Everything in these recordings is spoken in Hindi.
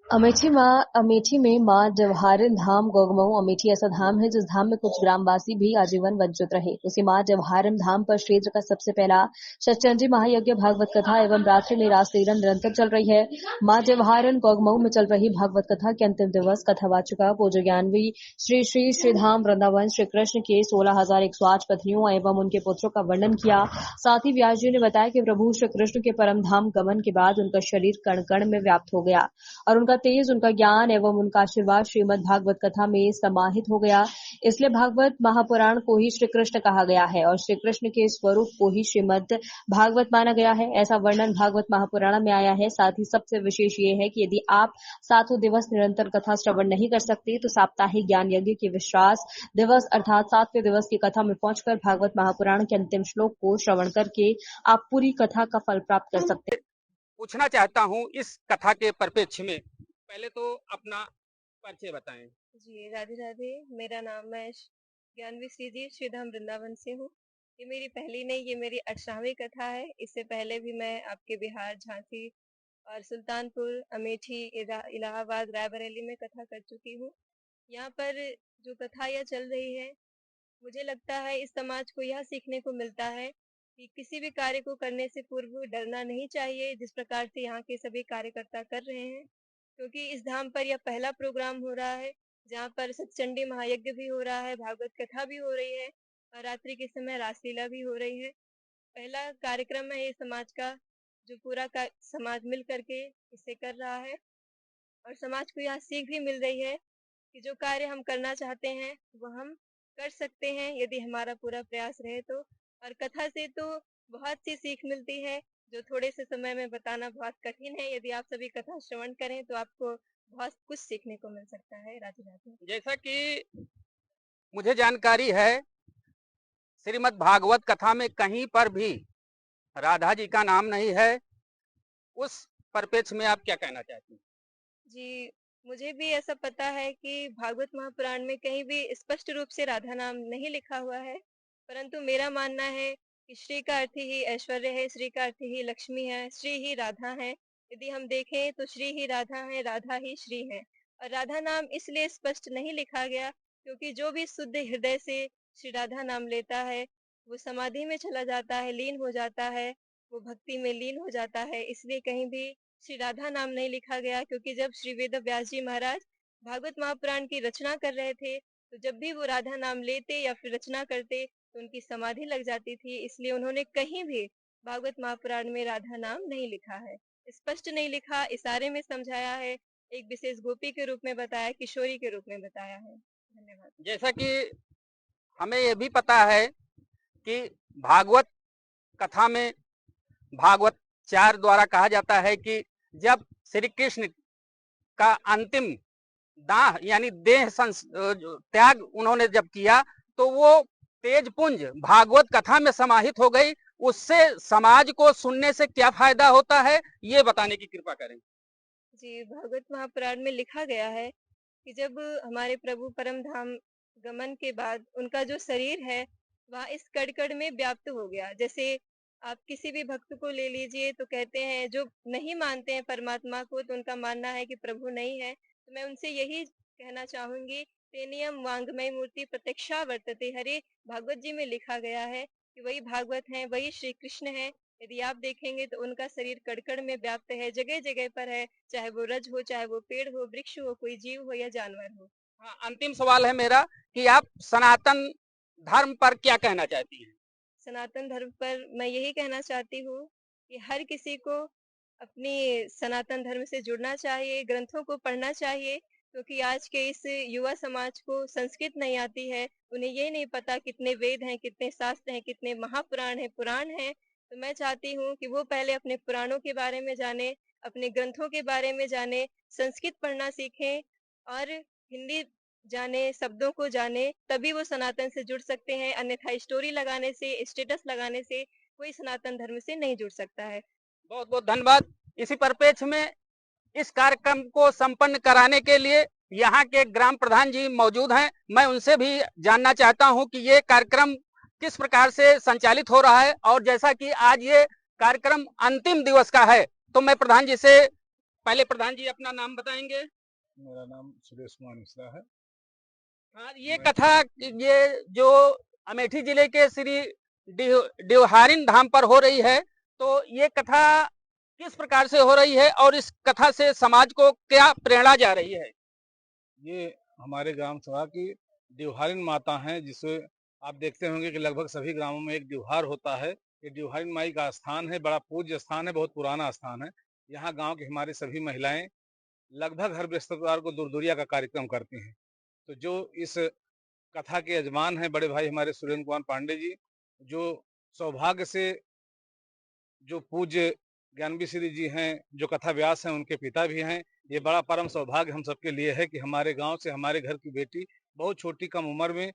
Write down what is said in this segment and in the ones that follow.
अमेठी में मां जवाहरिन धाम गौगमऊ अमेठी ऐसा धाम है जिस धाम में कुछ ग्रामवासी भी आजीवन वंचित रहे। उसी मां जवाहरिन धाम पर क्षेत्र का सबसे पहला षटचंडी महायज्ञ भागवत कथा एवं रात्रि निराश लीला निरंतर चल रही है। मां जवाहरिन गौगमऊ में चल रही भागवत कथा के अंतिम दिवस कथावाचिका पूज्य ज्ञानवी श्री श्री श्रीधाम वृंदावन श्री कृष्ण के 16,108 पत्नियों एवं उनके पुत्रों का वर्णन किया। साथ ही व्यास जी ने बताया कि प्रभु श्री कृष्ण के परम धाम गमन के बाद उनका शरीर कण कण में व्याप्त हो गया और उनका तेज, उनका ज्ञान एवं उनका आशीर्वाद श्रीमद् भागवत कथा में समाहित हो गया। इसलिए भागवत महापुराण को ही श्री कृष्ण कहा गया है और श्री कृष्ण के स्वरूप को ही श्रीमद् भागवत माना गया है। ऐसा वर्णन भागवत महापुराण में आया है। साथ ही सबसे विशेष ये है कि यदि आप 7 दिवस निरंतर कथा श्रवण नहीं कर सकते तो साप्ताहिक ज्ञान यज्ञ के विश्वास दिवस अर्थात 7वें दिवस की कथा में पहुंचकर भागवत महापुराण के अंतिम श्लोक को श्रवण करके आप पूरी कथा का फल प्राप्त कर सकते हैं। पूछना चाहता हूँ इस कथा के परिप्रेक्ष्य में, पहले तो अपना परिचय बताएं। जी राधे राधे, मेरा नाम मैं ज्ञानवी श्री जी श्रीधाम वृंदावन से हूँ। ये मेरी पहली नहीं, ये मेरी 18वीं कथा है। इससे पहले भी मैं आपके बिहार, झांसी और सुल्तानपुर, अमेठी, इलाहाबाद, रायबरेली में कथा कर चुकी हूँ। यहाँ पर जो कथा यह चल रही है, मुझे लगता है इस समाज को यह सीखने को मिलता है कि किसी भी कार्य को करने से पूर्व डरना नहीं चाहिए, जिस प्रकार से यहाँ के सभी कार्यकर्ता कर रहे हैं। क्योंकि इस धाम पर यह पहला प्रोग्राम हो रहा है जहाँ पर सतचंडी महायज्ञ भी हो रहा है, भागवत कथा भी हो रही है और रात्रि के समय रासलीला भी हो रही है। पहला कार्यक्रम है ये समाज का, जो पूरा का समाज मिल करके इसे कर रहा है और समाज को यहाँ सीख भी मिल रही है कि जो कार्य हम करना चाहते हैं वह हम कर सकते हैं यदि हमारा पूरा प्रयास रहे तो। और कथा से तो बहुत सी सीख मिलती है जो थोड़े से समय में बताना बहुत कठिन है। यदि आप सभी कथा श्रवण करें तो आपको बहुत कुछ सीखने को मिल सकता है। राधे राधे। जैसा कि मुझे जानकारी है, श्रीमद् भागवत कथा में कहीं पर भी राधा जी का नाम नहीं है। उस परिप्रेक्ष्य में आप क्या कहना चाहती हैं? जी, मुझे भी ऐसा पता है कि भागवत महापुराण में कहीं भी स्पष्ट रूप से राधा नाम नहीं लिखा हुआ है, परंतु मेरा मानना है कि श्री का अर्थ ही ऐश्वर्य है, श्री का अर्थ ही लक्ष्मी है, श्री ही राधा है। यदि हम देखें तो श्री ही राधा है, राधा ही श्री है। और राधा नाम इसलिए स्पष्ट नहीं लिखा गया क्योंकि जो भी शुद्ध हृदय से श्री राधा नाम लेता है वो समाधि में चला जाता है, लीन हो जाता है, वो भक्ति में लीन हो जाता है। इसलिए कहीं भी श्री राधा नाम नहीं लिखा गया, क्योंकि जब श्री वेद व्यास जी महाराज भागवत महापुराण की रचना कर रहे थे तो जब भी वो राधा नाम लेते या फिर रचना करते तो उनकी समाधि लग जाती थी। इसलिए उन्होंने कहीं भी भागवत महापुराण में राधा नाम नहीं लिखा है, स्पष्ट नहीं लिखा, इशारे में समझाया है, एक विशेष गोपी के रूप में बताया, किशोरी के रूप में बताया है। धन्यवाद। जैसा कि हमें यह भी पता है कि भागवत कथा में भागवत 4 द्वारा कहा जाता है कि जब श्री कृष्ण का अंतिम दाह यानी देह त्याग उन्होंने जब किया तो वो तेजपुंज भागवत कथा में समाहित हो गई। उससे समाज को सुनने से क्या फायदा होता है, ये बताने की कृपा करें। जी, भागवत महापुराण में लिखा गया है कि जब हमारे प्रभु परम धाम गमन के बाद उनका जो शरीर है वह इस कड़कड़ में व्याप्त हो गया। जैसे आप किसी भी भक्त को ले लीजिए तो कहते हैं जो नहीं मानते हैं परमात्मा को तो उनका मानना है कि प्रभु नहीं है। तो मैं उनसे यही कहना चाहूंगी, तेनियम वांग्मय मूर्ति प्रत्यक्षा वर्तते हरे, भागवत जी में लिखा गया है कि वही भागवत है, वही श्री कृष्ण है। यदि आप देखेंगे तो उनका शरीर कड़कड़ में व्याप्त है, जगह जगह पर है, चाहे वो रज हो, चाहे वो पेड़ हो, वृक्ष हो, कोई जीव हो या जानवर हो। हाँ, अंतिम सवाल है मेरा कि आप सनातन धर्म पर क्या कहना चाहती हैं? सनातन धर्म पर मैं यही कहना चाहती हूँ कि हर किसी को अपनी सनातन धर्म से जुड़ना चाहिए, ग्रंथों को पढ़ना चाहिए, क्योंकि आज के इस युवा समाज को संस्कृत नहीं आती है, उन्हें ये नहीं पता कितने वेद हैं, कितने शास्त्र हैं, कितने महापुराण हैं, पुराण हैं। तो मैं चाहती हूँ कि वो पहले अपने पुराणों के बारे में जाने, अपने ग्रंथों के बारे में जाने, संस्कृत पढ़ना सीखें और हिंदी जाने, शब्दों को जाने, तभी वो सनातन से जुड़ सकते हैं। अन्यथा स्टोरी लगाने से, स्टेटस लगाने से कोई सनातन धर्म से नहीं जुड़ सकता है। बहुत बहुत धन्यवाद। इसी परिप्रेक्ष्य में इस कार्यक्रम को संपन्न कराने के लिए यहाँ के ग्राम प्रधान जी मौजूद हैं। मैं उनसे भी जानना चाहता हूँ कि ये कार्यक्रम किस प्रकार से संचालित हो रहा है और जैसा कि आज ये कार्यक्रम अंतिम दिवस का है तो मैं प्रधान जी से पहले प्रधान जी अपना नाम बताएंगे। मेरा नाम सुरेश कुमार मिश्रा है। हाँ, ये कथा ये जो अमेठी जिले के श्री डिवहारिन धाम पर हो रही है, तो ये कथा किस प्रकार से हो रही है और इस कथा से समाज को क्या प्रेरणा जा रही है? ये हमारे ग्राम सभा की डिवहारिन माता हैं, जिसे आप देखते होंगे कि लगभग सभी ग्रामों में एक डिवहार होता है। ये डिवहारिन माई का स्थान है, बड़ा पूज्य स्थान है, बहुत पुराना स्थान है। यहाँ गांव की हमारी सभी महिलाएं लगभग हर बृहस्पतिवार को दूरदुरिया का कार्यक्रम करती हैं। तो जो इस कथा के यजमान हैं बड़े भाई हमारे सुरेंद्र कुमार पांडे जी, जो सौभाग्य से जो पूज्य ज्ञानवी श्री जी हैं, जो कथा व्यास हैं, उनके पिता भी हैं। ये बड़ा परम सौभाग्य हम सबके लिए है कि हमारे गांव से हमारे घर की बेटी बहुत छोटी कम उम्र में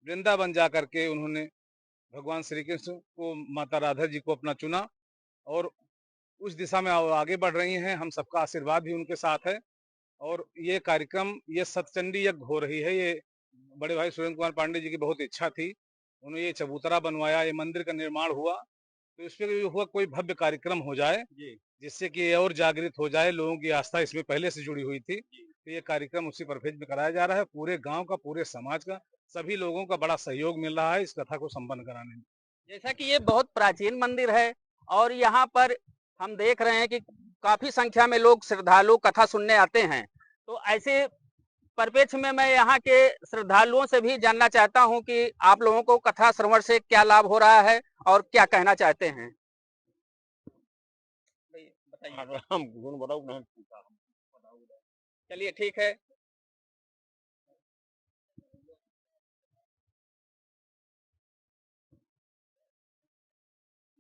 वृंदावन जा करके उन्होंने भगवान श्री कृष्ण को, माता राधा जी को अपना चुना और उस दिशा में आगे बढ़ रही हैं। हम सबका आशीर्वाद भी उनके साथ है। और ये कार्यक्रम, ये सतचंडी यज्ञ हो रही है। ये बड़े भाई सुरेंद्र कुमार पांडे जी की बहुत इच्छा थी, उन्होंने ये चबूतरा बनवाया, ये मंदिर का निर्माण हुआ, तो इस पे हुआ कोई भव्य कार्यक्रम हो जाए जिससे कि और जागृत हो जाए। लोगों की आस्था इसमें पहले से जुड़ी हुई थी, तो ये कार्यक्रम उसी परफेज में कराया जा रहा है। पूरे गांव का, पूरे समाज का, सभी लोगों का बड़ा सहयोग मिल रहा है इस कथा को संपन्न कराने में। जैसा कि ये बहुत प्राचीन मंदिर है और यहाँ पर हम देख रहे हैं कि काफी संख्या में लोग श्रद्धालु कथा सुनने आते हैं, तो ऐसे परिप्रेक्ष्य में मैं यहाँ के श्रद्धालुओं से भी जानना चाहता हूँ कि आप लोगों को कथा श्रवण से क्या लाभ हो रहा है और क्या कहना चाहते हैं। चलिए ठीक है।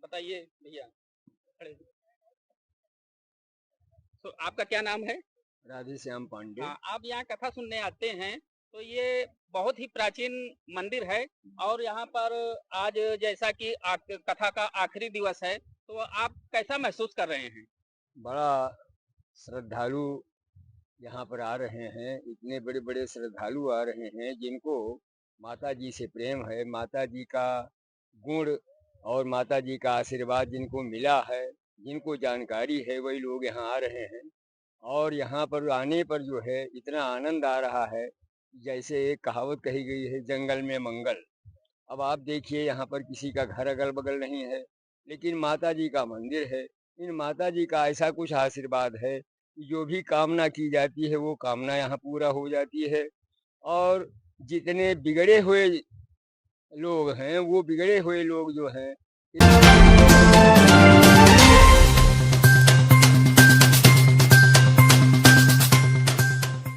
बताइए भैया। तो आपका क्या नाम है? राधे श्याम पांडे। हाँ, आप यहाँ कथा सुनने आते हैं, तो ये बहुत ही प्राचीन मंदिर है और यहाँ पर आज जैसा कि कथा का आखिरी दिवस है, तो आप कैसा महसूस कर रहे हैं? बड़ा श्रद्धालु यहाँ पर आ रहे हैं, इतने बड़े बड़े श्रद्धालु आ रहे हैं जिनको माता जी से प्रेम है, माता जी का गुण और माता जी का आशीर्वाद जिनको मिला है, जिनको जानकारी है, वही लोग यहाँ आ रहे हैं। और यहाँ पर आने पर जो है इतना आनंद आ रहा है, जैसे एक कहावत कही गई है, जंगल में मंगल। अब आप देखिए, यहाँ पर किसी का घर अगल बगल नहीं है, लेकिन माता जी का मंदिर है। इन माता जी का ऐसा कुछ आशीर्वाद है कि जो भी कामना की जाती है वो कामना यहाँ पूरा हो जाती है। और जितने बिगड़े हुए लोग हैं, वो बिगड़े हुए लोग जो हैं